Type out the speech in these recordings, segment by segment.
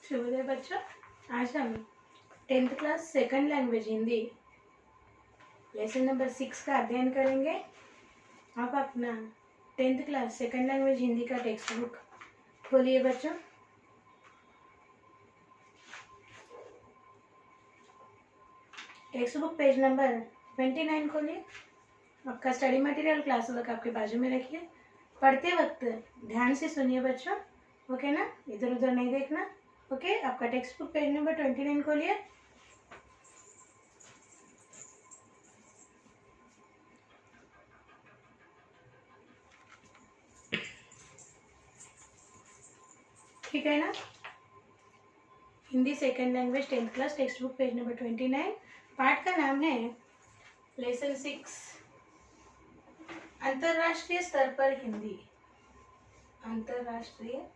शुभोदय बच्चों, आज हम 10th class second language Hindi lesson number 6 का अध्ययन करेंगे। आप अपना 10th class second language Hindi का टेक्स्ट बुक खोलिए बच्चों। टेक्स्ट बुक पेज नंबर 29 खोलिए। आपका स्टडी मटेरियल क्लास वर्क आपके बाजू में रखिए। पढ़ते वक्त ध्यान से सुनिए बच्चों, ओके ना, इधर उधर नहीं देखना। ओके, आपका टेक्स्ट बुक पेज नंबर 29 खोलिए। ठीक है ना। Hindi second language 10th class text book page number 29। पाठ का नाम है लेसन 6, अंतरराष्ट्रीय स्तर पर हिंदी। अंतरराष्ट्रीय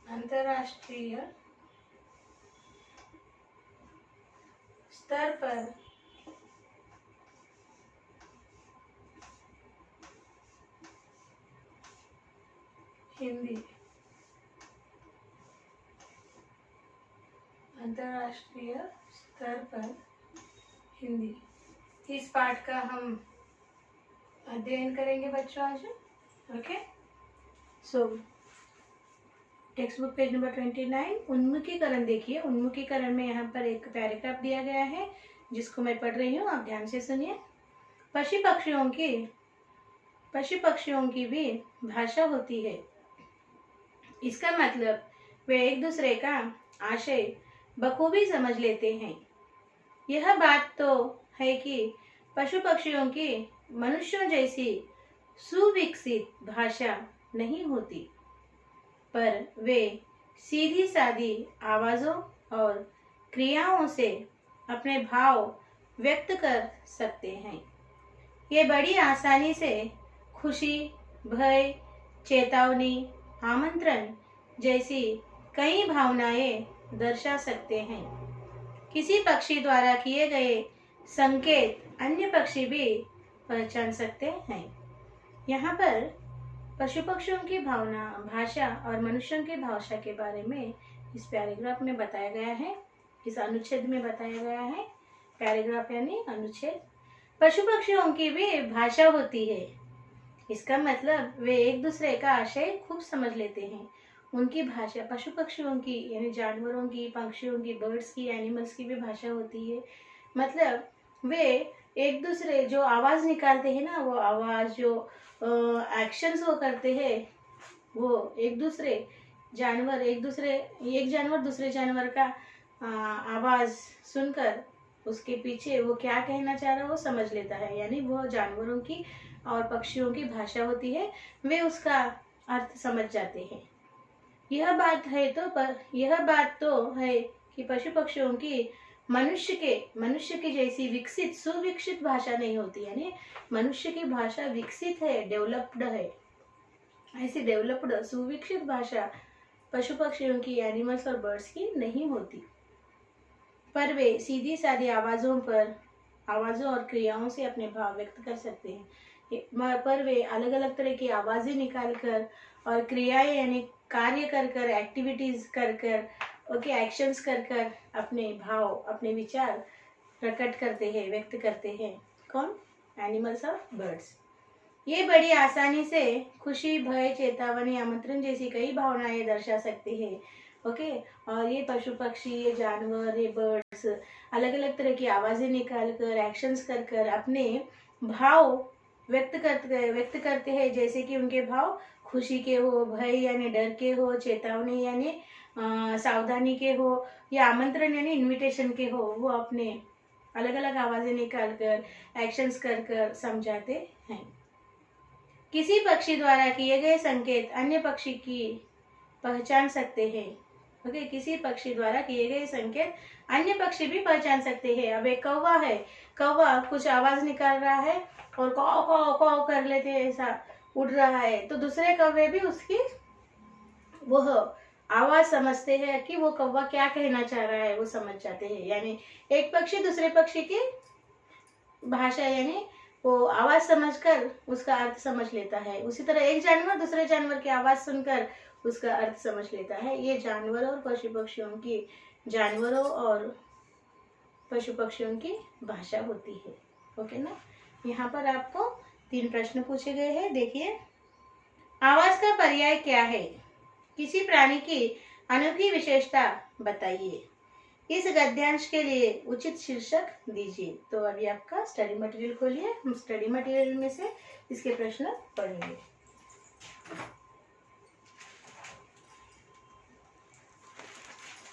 अंतरराष्ट्रीय स्तर पर हिंदी। अंतरराष्ट्रीय स्तर पर हिंदी, इस पाठ का हम अध्ययन करेंगे बच्चों आज। ओके, सो टेक्स्ट बुक पेज नंबर 29। उन्मुखीकरण देखिए। उन्मुखीकरण में यहाँ पर एक पैराग्राफ दिया गया है जिसको मैं पढ़ रही हूँ, आप ध्यान से सुनिए। पशु पक्षियों की भी भाषा होती है। इसका मतलब वे एक दूसरे का आशय बखूबी समझ लेते हैं। यह बात तो है कि पशु पक्षियों की मनुष्यों जैसी सुविकसित भाषा नहीं होती, पर वे सीधी सादी आवाजों और क्रियाओं से अपने भाव व्यक्त कर सकते हैं। ये बड़ी आसानी से खुशी, भय, चेतावनी, आमंत्रण जैसी कई भावनाएं दर्शा सकते हैं। किसी पक्षी द्वारा किए गए संकेत अन्य पक्षी भी पहचान सकते हैं। यहाँ पर पशु पक्षियों की भाषा और मनुष्यों की भाषा के बारे में इस पैराग्राफ में बताया गया है, इस अनुच्छेद में बताया गया है। पैराग्राफ यानी अनुच्छेद। पशु पक्षियों की भी भाषा होती है। इसका मतलब वे एक दूसरे का आशय खूब समझ लेते हैं। उनकी भाषा, पशु पक्षियों की यानी जानवरों की, पक्षियों की, बर्ड्स की, एनिमल्स की भी भाषा होती है। मतलब वे एक दूसरे जो आवाज निकालते हैं ना, वो आवाज जो एक्शंस वो करते हैं, वो एक जानवर दूसरे जानवर का आवाज सुनकर उसके पीछे वो क्या कहना चाह रहा है वो समझ लेता है। यानी वो जानवरों की और पक्षियों की भाषा होती है, वे उसका अर्थ समझ जाते हैं। यह बात तो है कि पशु पक्षियों की मनुष्य की जैसी सुविकसित भाषा नहीं होती। यानी मनुष्य की भाषा विकसित है, डेवलप्ड है। ऐसी डेवलप्ड सुविकसित भाषा पशु पक्षियों की, एनिमल्स और बर्ड्स की नहीं होती, पर वे सीधी सादी आवाजों और क्रियाओं से अपने भाव व्यक्त कर सकते हैं। पर वे अलग अलग तरह की आवाजें निकालकर और क्रियाएं यानी कार्य कर एक्टिविटीज कर ओके, एक्शंस कर अपने भाव, अपने विचार प्रकट करते हैं, व्यक्त करते हैं। कौन? एनिमल्स और बर्ड्स। ये बड़ी आसानी से खुशी, भय, चेतावनी, आमंत्रण जैसी कई भावनाएं दर्शा सकते हैं। ओके, और ये पशु पक्षी, ये जानवर, ये बर्ड्स अलग अलग तरह की आवाजें निकाल कर, एक्शंस कर अपने भाव व्यक्त करते हैं। जैसे कि उनके भाव खुशी के हो, भय यानी डर के हो, चेतावनी यानी सावधानी के हो, या आमंत्रण यानी इनविटेशन के हो, वो अपने अलग अलग आवाजें निकाल कर, एक्शंस कर समझाते हैं। किसी पक्षी द्वारा किए गए संकेत अन्य पक्षी की पहचान सकते हैं। ओके, किसी पक्षी द्वारा किए गए संकेत अन्य पक्षी भी पहचान सकते हैं। अब एक कौवा है, कौवा कुछ आवाज निकाल रहा है और कौ कौ कौ कर लेते हैं, ऐसा उड़ रहा है, तो दूसरे कौवे भी उसकी वह आवाज समझते हैं कि वो कौवा क्या कहना चाह रहा है, वो समझ जाते हैं। यानी एक पक्षी दूसरे पक्षी की भाषा यानी वो आवाज समझकर उसका अर्थ समझ लेता है। उसी तरह एक जानवर दूसरे जानवर की आवाज सुनकर उसका अर्थ समझ लेता है। ये जानवरों और पशु पक्षियों की भाषा होती है। ओके ना। यहाँ पर आपको 3 प्रश्न पूछे गए हैं। देखिए, आवाज का पर्याय क्या है? किसी प्राणी की अनोखी विशेषता बताइए। इस गद्यांश के लिए उचित शीर्षक दीजिए। तो अभी आपका स्टडी मटेरियल खोलिए, हम स्टडी मटेरियल में से इसके प्रश्न पढ़ेंगे।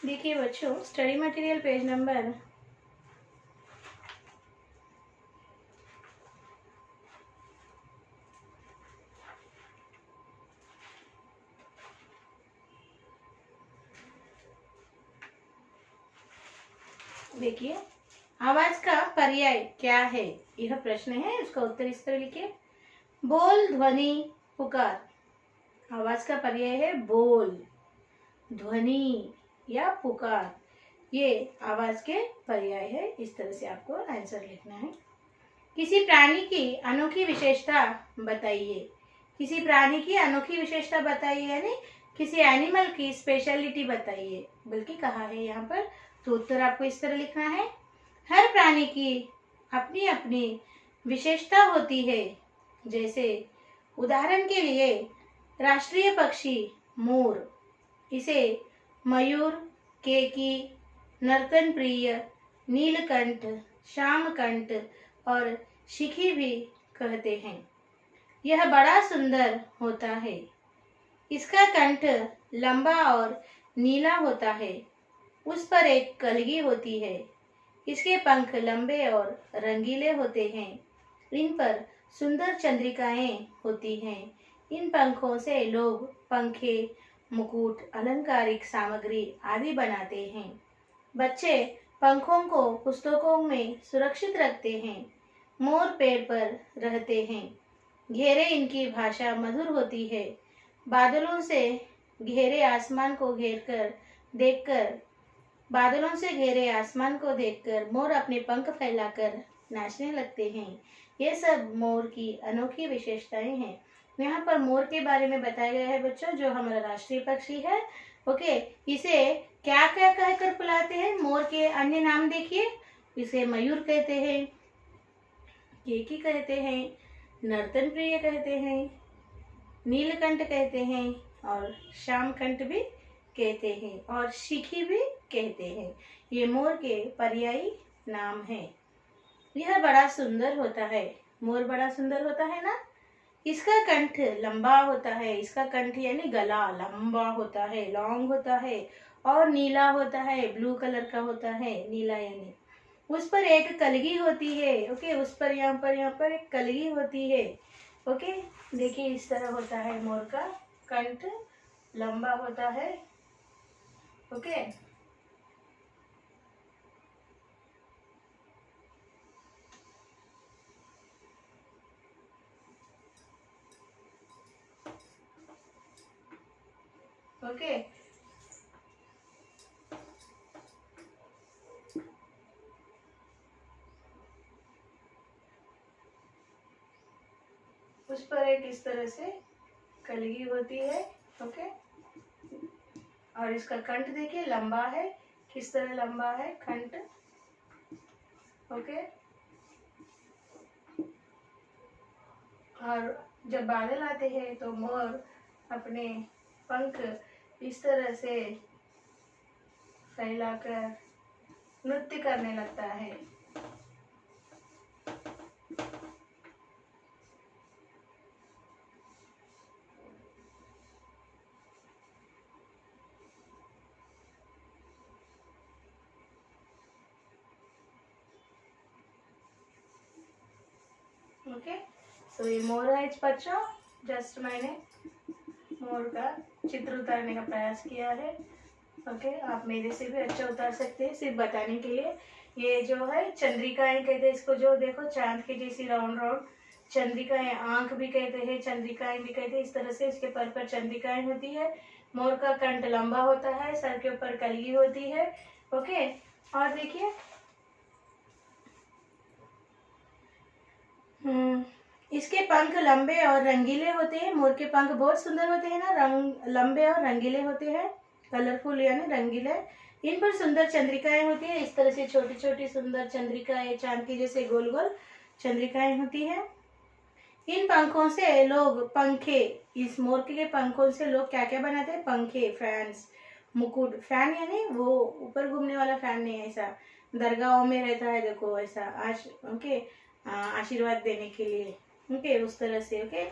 देखिए बच्चों, स्टडी मटेरियल पेज नंबर 'देखिए, आवाज का पर्याय क्या है? यह प्रश्न है, उसका उत्तर इस तरह लिखिए। बोल, ध्वनि, पुकार। आवाज का पर्याय है बोल, ध्वनि या पुकार। ये आवाज के पर्याय है। इस तरह से आपको आंसर लिखना है। किसी प्राणी की अनोखी विशेषता बताइए। किसी प्राणी की अनोखी विशेषता बताइए यानी किसी एनिमल की स्पेशलिटी बताइए, बल्कि कहा है यहाँ पर। तो उत्तर आपको इस तरह लिखना है। हर प्राणी की अपनी अपनी विशेषता होती है। जैसे उदाहरण के लिए राष्ट्रीय पक्षी मोर, इसे मयूर, केकी, नर्तन प्रिय, नीलकंठ, श्यामकंठ और शिखी भी कहते हैं। यह बड़ा सुंदर होता है। इसका कंठ लंबा और नीला होता है। उस पर एक कलगी होती है। इसके पंख लंबे और रंगीले होते हैं। इन पर सुंदर चंद्रिकाएं होती हैं। इन पंखों से लोग पंखे, मुकुट, अलंकारिक सामग्री आदि बनाते हैं। बच्चे पंखों को पुस्तकों में सुरक्षित रखते हैं। मोर पेड़ पर रहते हैं। घेरे इनकी भाषा मधुर होती है। बादलों से घेरे आसमान को देखकर मोर अपने पंख फैलाकर नाचने लगते हैं। ये सब मोर की अनोखी विशेषताएं हैं। यहाँ पर मोर के बारे में बताया गया है बच्चों, जो हमारा राष्ट्रीय पक्षी है। ओके, इसे क्या क्या कहकर बुलाते हैं? मोर के अन्य नाम देखिए। इसे मयूर कहते हैं, केकी कहते हैं, नर्तन प्रिय कहते हैं, नीलकंठ कहते हैं और श्यामकंठ भी कहते हैं और शिखी भी कहते हैं। ये मोर के पर्यायी नाम हैं। यह बड़ा सुंदर होता है। मोर बड़ा सुंदर होता है ना। इसका कंठ लंबा होता है। इसका कंठ यानी गला लंबा होता है, लॉन्ग होता है और नीला होता है, ब्लू कलर का होता है। नीला यानी उस पर एक कलगी होती है। ओके, उस पर यहाँ पर एक कलगी होती है। ओके, देखिए इस तरह होता है मोर का कंठ, लंबा होता है। ओके, ओके, उस पर एक इस तरह से कलगी होती है। ओके, और इसका कंठ देखिए लंबा है, किस तरह लंबा है कंठ। ओके, और जब बादल आते हैं तो मोर अपने पंख इस तरह से फैलाकर नृत्य करने लगता है। ओके, सो ये मोर है बच्चों। जस्ट मैंने मोर का चित्र उतारने का प्रयास किया है। ओके, आप मेरे से भी अच्छा उतार सकते हैं, सिर्फ बताने के लिए। ये जो है चंद्रिकाएं कहते हैं इसको, जो देखो चांद की जैसी राउंड राउंड चंद्रिकाएं, आंख भी कहते हैं, चंद्रिकाएं भी कहते हैं। इस तरह से इसके पर चंद्रिकाएं होती है। मोर का कंठ लंबा होता है, सर के ऊपर कलगी होती है। ओके, और देखिए इसके पंख लंबे और रंगीले होते हैं। मोर के पंख बहुत सुंदर होते हैं ना, रंग लंबे और रंगीले होते हैं, कलरफुल यानी रंगीले। इन पर सुंदर चंद्रिकाएं होती है, इस तरह से छोटी छोटी सुंदर चंद्रिकाएं, चांद की जैसे गोल गोल चंद्रिकाएं होती है। इन पंखों से लोग पंखे, इस मोर के पंखों से लोग क्या क्या बनाते हैं? पंखे, फैंस, मुकुट। फैन यानी वो ऊपर घूमने वाला फैन नहीं, ऐसा दरगाहों में रहता है देखो, ऐसा ओके, आशीर्वाद देने के लिए। ओके, उस तरह से। ओके,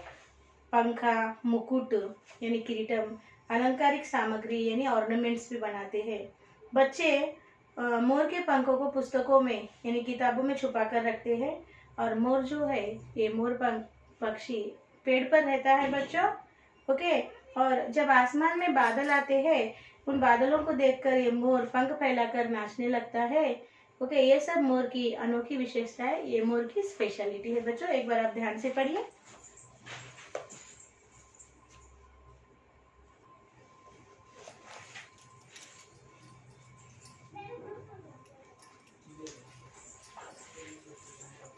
पंखा, मुकुट यानी किरीटम, अलंकारिक सामग्री यानी ऑर्नामेंट्स भी बनाते हैं। बच्चे मोर के पंखों को पुस्तकों में यानी किताबों में छुपा कर रखते हैं। और मोर जो है, ये मोर पक्षी पेड़ पर रहता है बच्चों। ओके, और जब आसमान में बादल आते हैं, उन बादलों को देखकर ये मोर पंख फैलाकर नाचने लगता है। ओके, ये सब मोर की अनोखी विशेषता है, ये मोर की स्पेशलिटी है बच्चों। एक बार आप ध्यान से पढ़िए।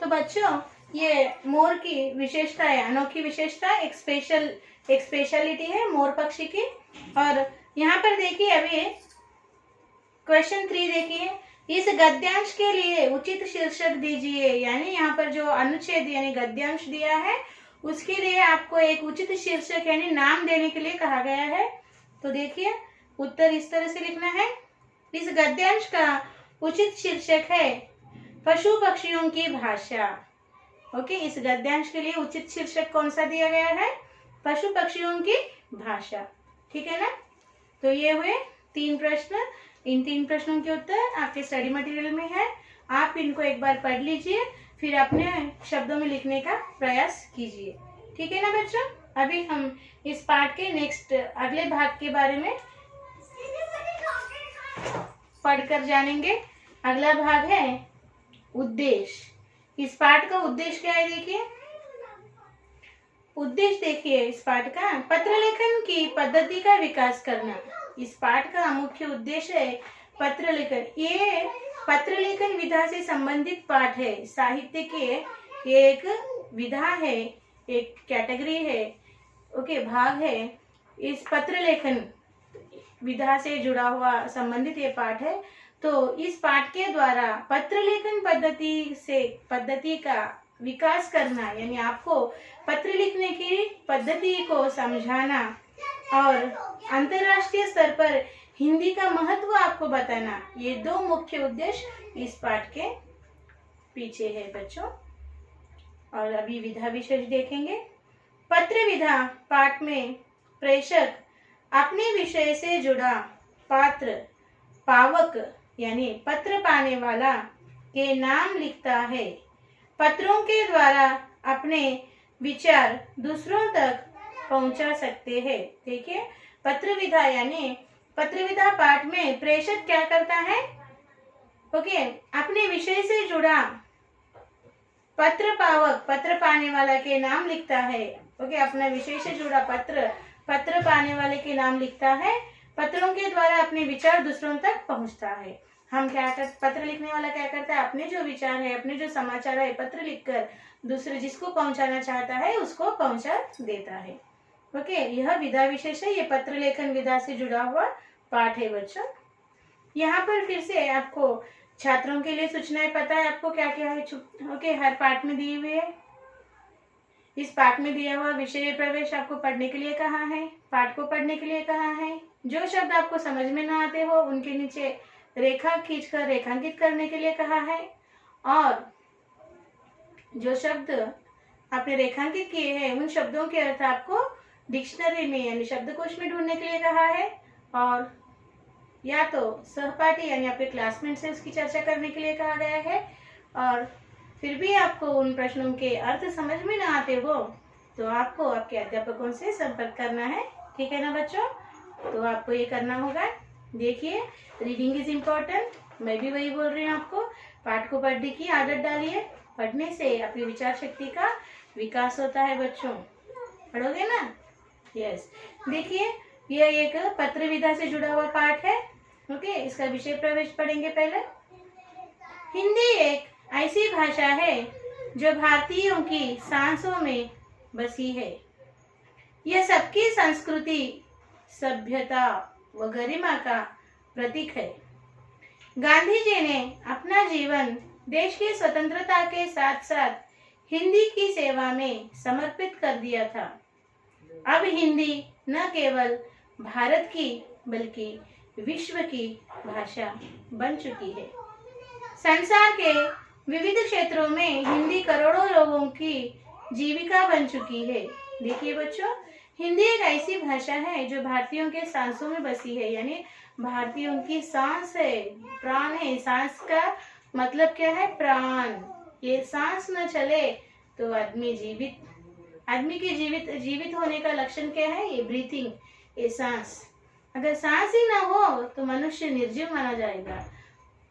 तो बच्चों, ये मोर की विशेषता है, अनोखी विशेषता, एक स्पेशलिटी है मोर पक्षी की। और यहाँ पर देखिए अभी क्वेश्चन 3 देखिए, इस गद्यांश के लिए उचित शीर्षक दीजिए। यानी यहाँ पर जो अनुच्छेद यानी गद्यांश दिया है, उसके लिए आपको एक उचित शीर्षक यानी नाम देने के लिए कहा गया है। तो देखिए उत्तर इस तरह से लिखना है। इस गद्यांश का उचित शीर्षक है पशु पक्षियों की भाषा। ओके, इस गद्यांश के लिए उचित शीर्षक कौन सा दिया गया है? पशु पक्षियों की भाषा। ठीक है ना? तो ये हुए 3 प्रश्न। इन 3 प्रश्नों के उत्तर आपके स्टडी मटेरियल में है। आप इनको एक बार पढ़ लीजिए, फिर अपने शब्दों में लिखने का प्रयास कीजिए। ठीक है ना बच्चों? अभी हम इस पाठ के नेक्स्ट अगले भाग के बारे में पढ़कर जानेंगे। अगला भाग है उद्देश्य। इस पाठ का उद्देश्य क्या है? देखिए उद्देश्य, देखिए इस पाठ का पत्र लेखन की पद्धति का विकास करना। इस पाठ का मुख्य उद्देश्य है पत्र लेखन। ये पत्र लेखन विधा से संबंधित पाठ है। साहित्य के एक विधा है, एक कैटेगरी है, ओके, भाग है। इस पत्र लेखन विधा से जुड़ा हुआ संबंधित ये पाठ है। तो इस पाठ के द्वारा पत्र लेखन पद्धति का विकास करना, यानी आपको पत्र लिखने की पद्धति को समझाना और अंतर्राष्ट्रीय स्तर पर हिंदी का महत्व आपको बताना, ये 2 मुख्य उद्देश्य इस पाठ के पीछे है बच्चों। और अभी विधा विशेष देखेंगे। पत्र विधा पाठ में प्रेषक अपने विषय से जुड़ा पात्र, पावक यानी पत्र पाने वाला के नाम लिखता है। पत्रों के द्वारा अपने विचार दूसरों तक पहुंचा सकते हैं। देखिए पत्र विधा यानी पत्र विधा पाठ में प्रेषक क्या करता है? ओके, अपने विषय से जुड़ा पत्र पावक, पत्र पाने वाला के नाम लिखता है। ओके, अपना विषय से जुड़ा पत्र पाने वाले के नाम लिखता है। पत्रों के द्वारा अपने विचार दूसरों तक पहुंचता है। हम क्या करते, पत्र लिखने वाला क्या करता है? अपने जो विचार है, अपने जो समाचार है, पत्र लिखकर दूसरे जिसको पहुंचाना चाहता है उसको पहुंचा देता है। ओके, यह विधा विशेष है, ये पत्र लेखन विधा से जुड़ा हुआ पाठ है बच्चों। यहाँ पर फिर से आपको छात्रों के लिए सूचनाएं पता है आपको क्या क्या है? ओके, हर पाठ में दिए हुए है। इस पाठ में दिया हुआ विषय प्रवेश आपको पढ़ने के लिए कहा है, पाठ को पढ़ने के लिए कहा है। जो शब्द आपको समझ में ना आते हो उनके नीचे रेखा खींचकर रेखांकित करने के लिए कहा है। और जो शब्द आपने रेखांकित किए हैं उन शब्दों के अर्थ आपको डिक्शनरी में यानी शब्दकोश में ढूंढने के लिए कहा है। और या तो सहपाठी यानी आपके क्लासमेट से उसकी चर्चा करने के लिए कहा गया है। और फिर भी आपको उन प्रश्नों के अर्थ समझ में ना आते हो तो आपको आपके अध्यापकों से संपर्क करना है। ठीक है ना बच्चों? तो आपको ये करना होगा। देखिए रीडिंग इज इम्पोर्टेंट, मैं भी वही बोल रही हूँ आपको। पाठ को पढ़ने की आदत डालिए, पढ़ने से अपनी विचार शक्ति का विकास होता है बच्चों। पढ़ोगे ना? यस। देखिए यह एक पत्र विधा से जुड़ा हुआ पाठ है। ओके, इसका विषय प्रवेश पढ़ेंगे पहले। हिंदी एक ऐसी भाषा है जो भारतीयों की सांसों में बसी है। यह सबकी संस्कृति, सभ्यता व गरिमा का प्रतीक है। गांधी जी ने अपना जीवन देश की स्वतंत्रता के साथ साथ हिंदी की सेवा में समर्पित कर दिया था। अब हिंदी न केवल भारत की बल्कि विश्व की भाषा बन चुकी है। संसार के विविध क्षेत्रों में हिंदी करोड़ों लोगों की जीविका बन चुकी है। देखिए बच्चों, हिंदी एक ऐसी भाषा है जो भारतीयों के सांसों में बसी है, यानी भारतीयों की सांस है, प्राण है। सांस का मतलब क्या है? प्राण। ये सांस न चले तो आदमी के जीवित होने का लक्षण क्या है? ये ब्रीथिंग, ये सांस। अगर सांस ही ना हो तो मनुष्य निर्जीव माना जाएगा।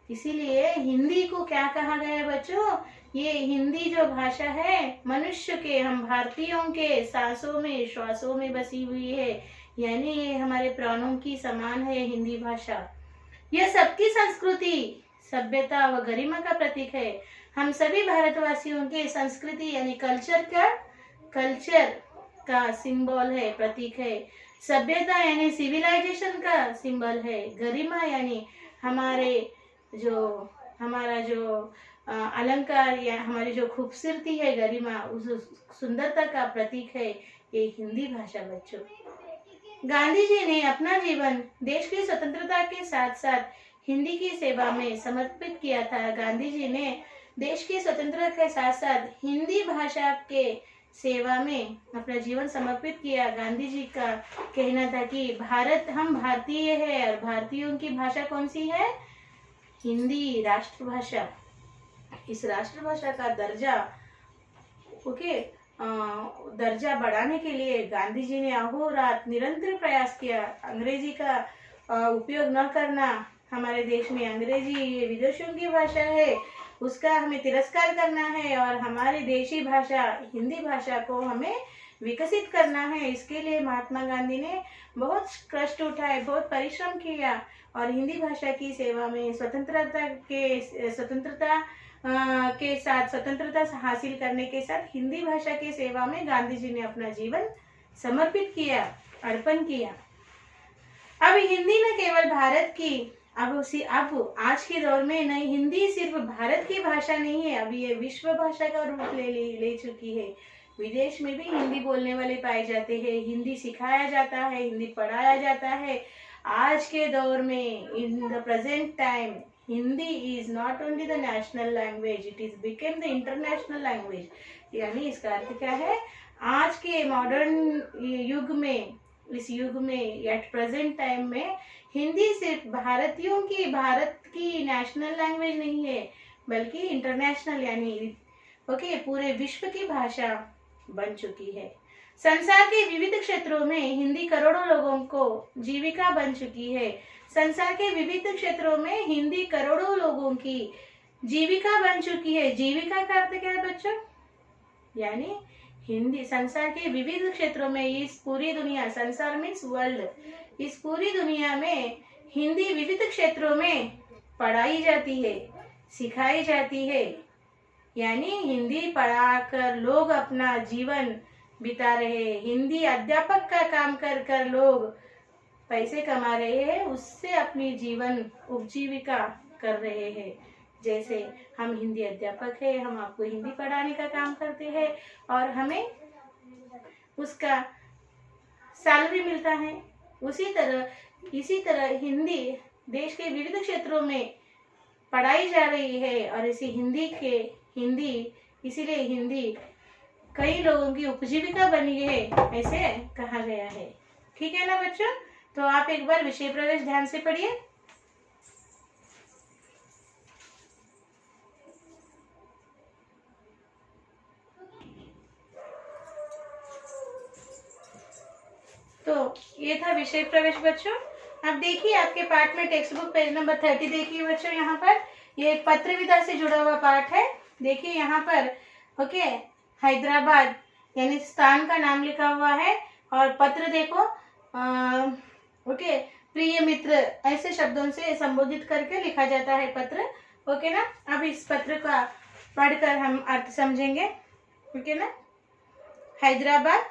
इसीलिए हिंदी को क्या कहा गया है बच्चों? ये हिंदी जो भाषा है मनुष्य के, हम भारतीयों के सांसों में, श्वासों में बसी हुई है, यानी ये हमारे प्राणों की समान है हिंदी भाषा। यह सबकी संस्कृति, सभ्यता व गरिमा का प्रतीक है। हम सभी भारतवासियों के संस्कृति यानी कल्चर का सिंबल है, प्रतीक है। सभ्यता यानी सिविलाइजेशन का सिंबल है। गरिमा यानी हमारा जो अलंकार या हमारी जो खूबसूरती है, गरिमा, उस सुंदरता का प्रतीक है ये हिंदी भाषा बच्चों। गांधी जी ने अपना जीवन देश की स्वतंत्रता के साथ साथ हिंदी की सेवा में समर्पित किया था। गांधी जी ने देश की स्वतंत्रता के साथ साथ हिंदी भाषा के सेवा में अपना जीवन समर्पित किया। गांधी जी का कहना था कि हम भारतीय है और भारतीयों की भाषा कौन सी है? हिंदी राष्ट्रभाषा। इस राष्ट्रभाषा का दर्जा बढ़ाने के लिए गांधी जी ने अहोरात्र निरंतर प्रयास किया। अंग्रेजी का उपयोग न करना, हमारे देश में अंग्रेजी ये विदेशियों की भाषा है, उसका हमें तिरस्कार करना है और हमारी देशी भाषा हिंदी भाषा को हमें विकसित करना है। इसके लिए महात्मा गांधी ने बहुत कष्ट उठाए, बहुत परिश्रम किया और हिंदी भाषा की सेवा में स्वतंत्रता हासिल करने के साथ हिंदी भाषा की सेवा में गांधी जी ने अपना जीवन समर्पित किया, अर्पण किया। अब हिंदी न केवल भारत की, अब आज के दौर में नहीं, हिंदी सिर्फ भारत की भाषा नहीं है, अब ये विश्व भाषा का रूप ले चुकी है। विदेश में भी हिंदी बोलने वाले पाए जाते हैं, हिंदी सिखाया जाता है, हिंदी पढ़ाया जाता है। आज के दौर में, in the present time, Hindi is not only the national language, it is became the international language. यानी इसका अर्थ क्या है? आज के मॉडर्न युग में, इस युग में, एट प्रेजेंट टाइम में हिंदी सिर्फ भारत की नेशनल लैंग्वेज नहीं है, बल्कि इंटरनेशनल यानी पूरे विश्व की भाषा बन चुकी है। संसार के विविध क्षेत्रों में हिंदी करोड़ों लोगों को जीविका बन चुकी है। संसार के विविध क्षेत्रों में हिंदी करोड़ों लोगों की जीविका बन चुकी है। जीविका का अर्थ क्या है बच्चों? यानी हिंदी संसार के विविध क्षेत्रों में, इस पूरी दुनिया, संसार मीन्स वर्ल्ड, इस पूरी दुनिया में हिंदी विविध क्षेत्रों में पढ़ाई जाती है, सिखाई जाती है। यानी हिंदी पढ़ाकर लोग अपना जीवन बिता रहे हैं। हिंदी अध्यापक का काम कर लोग पैसे कमा रहे हैं, उससे अपनी जीवन उपजीविका कर रहे हैं। जैसे हम हिंदी अध्यापक है, हम आपको हिंदी पढ़ाने का काम करते हैं और हमें उसका सैलरी मिलता है। इसी तरह हिंदी देश के विविध क्षेत्रों में पढ़ाई जा रही है और इसीलिए हिंदी कई लोगों की उपजीविका बनी है, ऐसे कहा गया है। ठीक है ना बच्चों? तो आप एक बार विषय प्रवेश ध्यान से पढ़िए। तो ये था विषय प्रवेश बच्चों। अब देखिए आपके पाठ में टेक्स्ट बुक पेज नंबर 30 देखिए बच्चों, यहाँ पर ये एक पत्र विधा से जुड़ा हुआ पाठ है। देखिए यहाँ पर हैदराबाद यानी स्थान का नाम लिखा हुआ है और पत्र देखो ओके, प्रिय मित्र ऐसे शब्दों से संबोधित करके लिखा जाता है पत्र। ओके ना। अब इस पत्र का पढ़कर हम अर्थ समझेंगे। ओके ना। हैदराबाद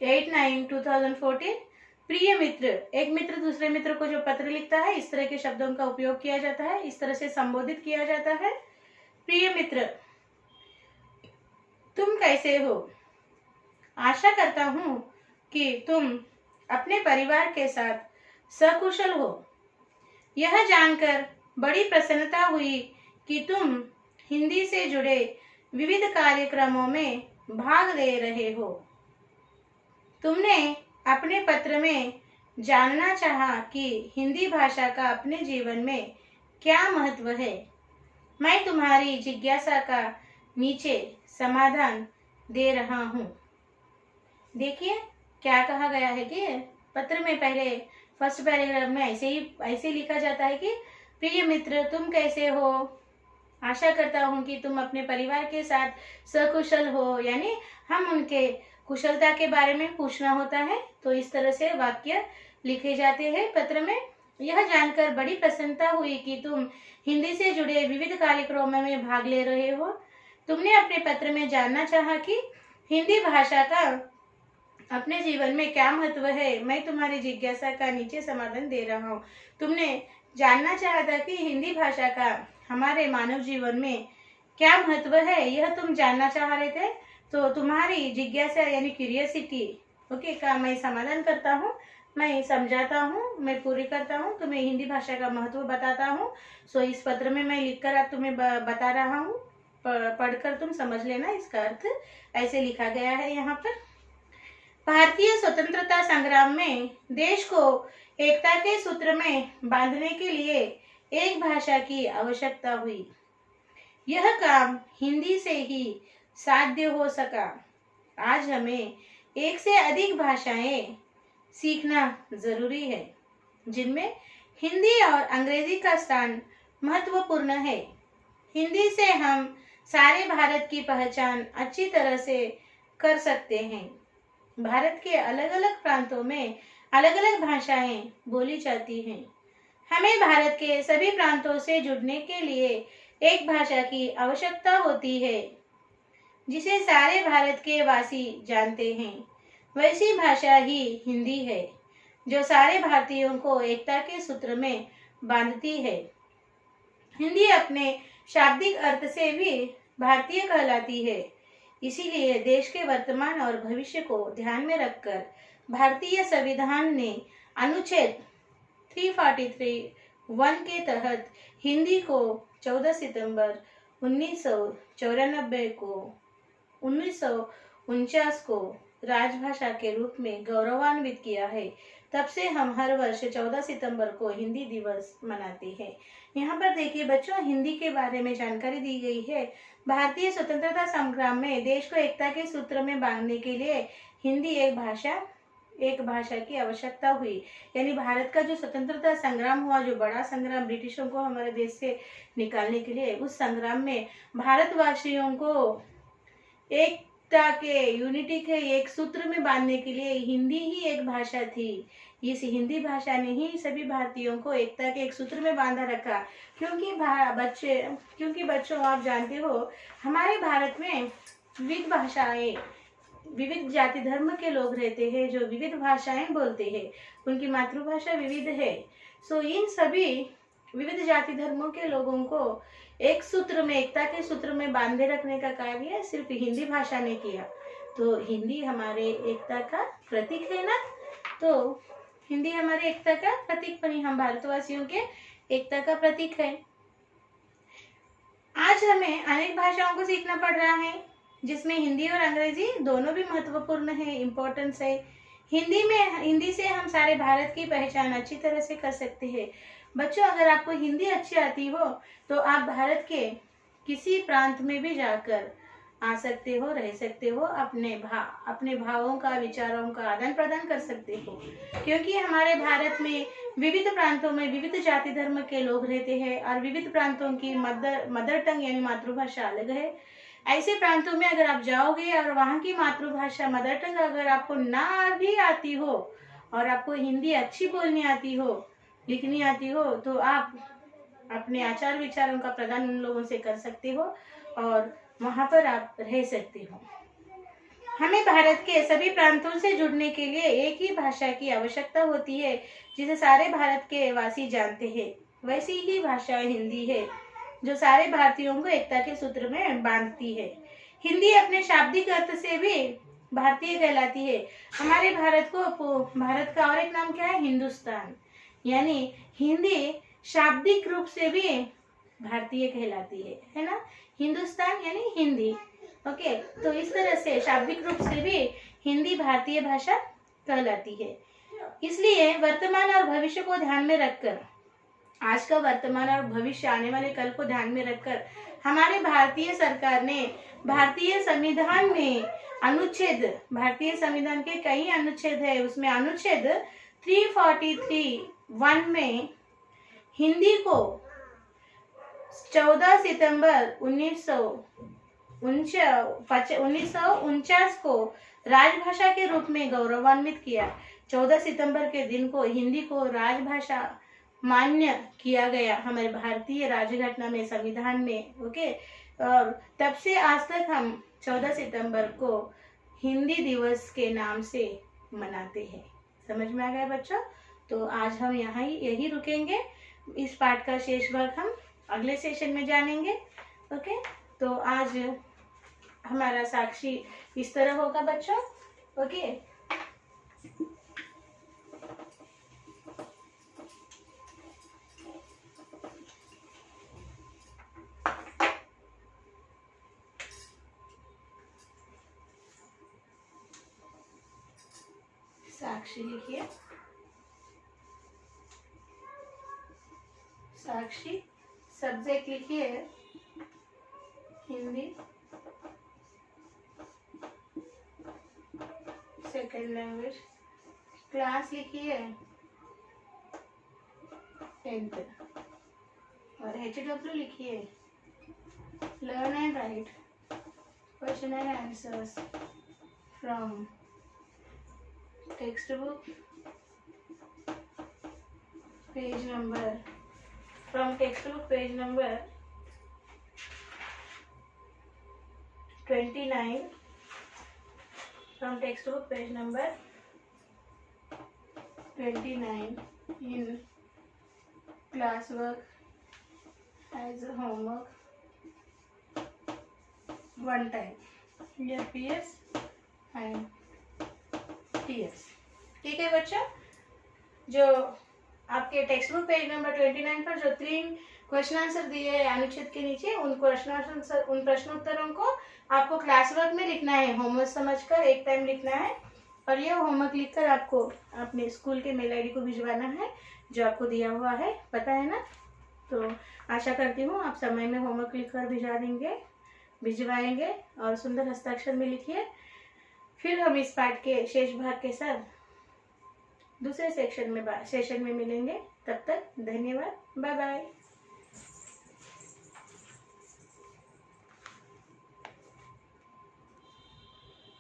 8/9/2014। प्रिय मित्र, एक मित्र दूसरे मित्र को जो पत्र लिखता है इस तरह के शब्दों का उपयोग किया जाता है, इस तरह से संबोधित किया जाता है। प्रिय मित्र, तुम कैसे हो? आशा करता हूँ कि तुम अपने परिवार के साथ सकुशल हो। यह जानकर बड़ी प्रसन्नता हुई कि तुम हिंदी से जुड़े विविध कार्यक्रमों में भाग ले रहे हो। तुमने अपने पत्र में जानना चाहा कि हिंदी भाषा का अपने जीवन में क्या महत्व है। मैं तुम्हारी जिज्ञासा का नीचे समाधान दे रहा हूँ। देखिए क्या कहा गया है कि पत्र में पहले फर्स्ट पैराग्राफ में ऐसे लिखा जाता है कि प्रिय मित्र, तुम कैसे हो? आशा करता हूँ कि तुम अपने परिवार के साथ सकुशल हो, यानी हम उनके कुशलता के बारे में पूछना होता है। तो इस तरह से वाक्य लिखे जाते हैं पत्र में। यह जानकर बड़ी प्रसन्नता हुई कि तुम हिंदी से जुड़े विविध कार्यक्रमों में भाग ले रहे हो। तुमने अपने पत्र में जानना चाहा कि हिंदी भाषा का अपने जीवन में क्या महत्व है। मैं तुम्हारी जिज्ञासा का नीचे समाधान दे रहा हूँ। तुमने जानना चाहा था कि हिंदी भाषा का हमारे मानव जीवन में क्या महत्व है, यह तुम जानना चाह रहे थे। तो तुम्हारी जिज्ञासा यानी क्यूरियोसिटी ओके का मैं समाधान करता हूँ, मैं समझाता हूँ, मैं पूरी करता हूँ, तुम्हें हिंदी भाषा का महत्व बताता हूँ। सो इस पत्र में मैं लिखकर आप तुम्हें बता रहा हूँ, पढ़कर तुम समझ लेना इसका अर्थ। ऐसे लिखा गया है यहाँ पर। भारतीय स्वतंत्रता संग्राम में देश को एकता के सूत्र में बांधने के लिए एक भाषा की आवश्यकता हुई। यह काम हिंदी से ही साध्य हो सका। आज हमें एक से अधिक भाषाएं सीखना जरूरी है, जिनमें हिंदी और अंग्रेजी का स्थान महत्वपूर्ण है। हिंदी से हम सारे भारत की पहचान अच्छी तरह से कर सकते हैं। भारत के अलग अलग प्रांतों में अलग अलग भाषाएं बोली जाती हैं। हमें भारत के सभी प्रांतों से जुड़ने के लिए एक भाषा की आवश्यकता होती है, जिसे सारे भारत के वासी जानते हैं। वैसी भाषा ही हिंदी है, जो सारे भारतीयों को एकता के सूत्र में बांधती है। हिंदी अपने शाब्दिक अर्थ से भी भारतीय कहलाती है। इसीलिए देश के वर्तमान और भविष्य को ध्यान में रखकर भारतीय संविधान ने अनुच्छेद 343(1) के तहत हिंदी को 14 सितंबर 1949 को राजभाषा के रूप में गौरवान्वित किया है। तब से हम हर वर्ष 14 सितंबर को हिंदी दिवस मनाते हैं। यहाँ पर देखिए बच्चों, हिंदी के बारे में जानकारी दी गई है। भारतीय स्वतंत्रता संग्राम में देश को एकता के सूत्र में बांधने के लिए हिंदी एक भाषा की आवश्यकता हुई। यानी भारत का जो स्वतंत्रता संग्राम हुआ, जो बड़ा संग्राम ब्रिटिशों को हमारे देश से निकालने के लिए, उस संग्राम में भारतवासियों को एकता के यूनिटी के एक सूत्र में बांधने के लिए हिंदी ही एक भाषा थी। इस हिंदी भाषा ने ही सभी भारतीयों को एकता के एक सूत्र में बांधा रखा। क्योंकि बच्चों आप जानते हो, हमारे भारत में विविध भाषाएं, विविध जाति धर्म के लोग रहते हैं जो विविध भाषाएं बोलते हैं, उनकी मातृभाषा विविध है। सो इन सभी विविध जाति धर्मों के लोगों को एक सूत्र में, एकता के सूत्र में बांधे रखने का कार्य सिर्फ हिंदी भाषा ने किया। तो हिंदी हमारे एकता का प्रतीक है ना। तो हिंदी हमारे एकता का प्रतीक बनी, हम भारतवासियों के एकता का प्रतीक है। आज हमें अनेक भाषाओं को सीखना पड़ रहा है, जिसमें हिंदी और अंग्रेजी दोनों भी महत्वपूर्ण है, इम्पोर्टेंस है। हिंदी से हम सारे भारत की पहचान अच्छी तरह से कर सकते हैं। बच्चों, अगर आपको हिंदी अच्छी आती हो तो आप भारत के किसी प्रांत में भी जाकर आ सकते हो, रह सकते हो, अपने भावों का, विचारों का आदान प्रदान कर सकते हो। क्योंकि हमारे भारत में विविध प्रांतों में विविध जाति धर्म के लोग रहते हैं और विविध प्रांतों की मदर टंग यानी मातृभाषा अलग है। ऐसे प्रांतों में अगर आप जाओगे और वहाँ की मातृभाषा मदर टंग अगर आपको ना भी आती हो और आपको हिंदी अच्छी बोलनी आती हो, लिखनी आती हो, तो आप अपने आचार विचारों का प्रदान उन लोगों से कर सकते हो और वहाँ पर आप रह सकते हो। हमें भारत के सभी प्रांतों से जुड़ने के लिए एक ही भाषा की आवश्यकता होती है जिसे सारे भारत के वासी जानते हैं। वैसी ही भाषा हिंदी है जो सारे भारतीयों को एकता के सूत्र में बांधती है। हिंदी अपने शाब्दिक अर्थ से भी भारतीय कहलाती है। हमारे भारत का और एक नाम क्या है? हिंदुस्तान। यानी हिंदी शाब्दिक रूप से भी भारतीय कहलाती है ना? हिंदुस्तान यानी हिंदी। ओके, तो इस तरह से शाब्दिक रूप से भी हिंदी भारतीय भाषा कहलाती है। इसलिए वर्तमान और भविष्य को ध्यान में रखकर, आज का वर्तमान और भविष्य आने वाले कल को ध्यान में रखकर, हमारे भारतीय सरकार ने भारतीय संविधान में भारतीय संविधान के कई अनुच्छेद है, उसमें अनुच्छेद 343(1) में हिंदी को 14 सितंबर 1949 को राजभाषा के रूप में गौरवान्वित किया। 14 सितंबर के दिन को हिंदी को राजभाषा मान्य किया गया हमारे भारतीय राज्यघटना में, संविधान में। ओके, और तब से आज तक हम 14 सितंबर को हिंदी दिवस के नाम से मनाते हैं। समझ में आ गया बच्चों? तो आज हम यही रुकेंगे। इस पाठ का शेष भाग हम अगले सेशन में जानेंगे। ओके, तो आज हमारा साक्षी इस तरह होगा बच्चों। ओके, साक्षी लिखिए। साक्षी सब्जेक्ट लिखिए हिंदी, सेकेंड लैंग्वेज। क्लास लिखिए 10th और HW लिखिए learn and right question and answers from text book page number 29 from textbook page number 29 in classwork as a homework one time here PS and TS। ठीक है बच्चा, जो आपके text book page number 29 पर जो 3 question answer दिए हैं अनुच्छेद के नीचे, उन प्रश्नोत्तरों को आपको क्लास वर्क में लिखना है, होमवर्क समझकर एक टाइम लिखना है। और यह होमवर्क लिखकर आपको अपने स्कूल के मेल ID को भिजवाना है जो आपको दिया हुआ है, पता है ना? तो आशा करती हूँ आप समय में होमवर्क लिखकर भिजवाएंगे और सुंदर हस्ताक्षर में लिखिए। फिर हम इस पाठ के शेष भाग के साथ दूसरे सेशन में मिलेंगे। तब तक धन्यवाद, बाय बाय।